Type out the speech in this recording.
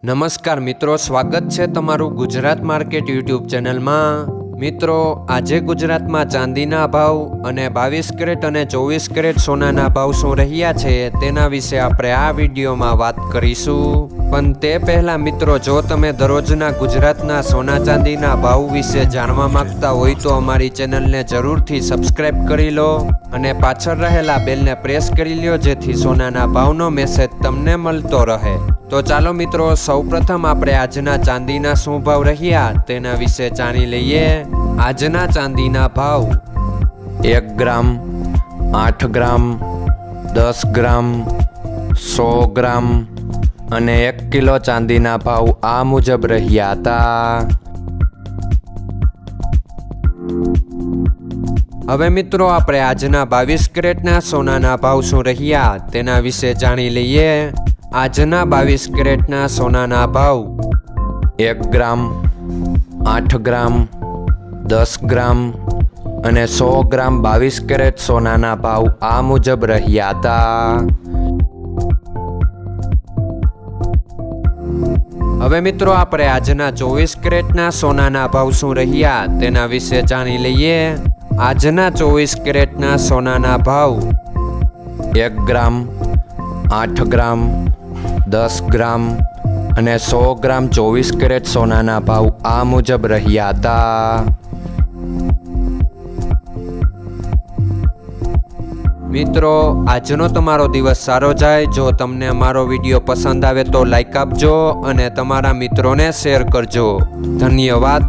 નમસ્કાર મિત્રો, સ્વાગત છે તમારું ગુજરાત માર્કેટ યુટ્યુબ ચેનલમાં। મિત્રો, આજે ગુજરાતમાં ચાંદીના ભાવ અને 22 કેરેટ અને 24 કેરેટ સોનાના ભાવ શું રહ્યા છે તેના વિશે આપણે આ વિડીયોમાં વાત કરીશું। પણ તે પહેલાં મિત્રો, જો તમે દરરોજના ગુજરાતના સોના ચાંદીના ભાવ વિશે જાણવા માંગતા હોય તો અમારી ચેનલને જરૂરથી સબસ્ક્રાઈબ કરી લો અને પાછળ રહેલા બેલને પ્રેસ કરી લો, જેથી સોનાના ભાવનો મેસેજ તમને મળતો રહે। તો ચાલો મિત્રો, સૌપ્રથમ આપણે આજના ચાંદીના શું ભાવ રહ્યા તેના વિશે જાણી લઈએ। આજના ચાંદીના ભાવ 1 ગ્રામ, 8 ગ્રામ, 10 ગ્રામ, 100 ગ્રામ અને 1 કિલો ચાંદીના ભાવ આ મુજબ રહ્યા હતા। હવે મિત્રો, આપણે આજના 22 કેરેટના સોનાના ભાવ શું રહ્યા તેના વિશે જાણી લઈએ। આજના 22 કેરેટના સોનાના ભાવ 1 ગ્રામ, 8 ગ્રામ, 10 ગ્રામ અને 100 ગ્રામ 22 કેરેટ સોનાના ભાવ આ મુજબ રહ્યા હતા। હવે મિત્રો, આપણે આજના 24 કેરેટના સોનાના ભાવ શું રહ્યા તેના વિશે જાણી લઈએ। આજના 24 કેરેટના સોનાના ભાવ 1 ગ્રામ, 8 ગ્રામ, 10 ગ્રામ અને 100 ગ્રામ 24 કેરેટ સોનાના ભાવ આ મુજબ રહ્યા હતા। મિત્રો, આજનો તમારો દિવસ સારો જાય। જો તમને અમારો વિડીયો પસંદ આવે તો લાઈક આપજો અને તમારા મિત્રોને શેર કરજો। ધન્યવાદ।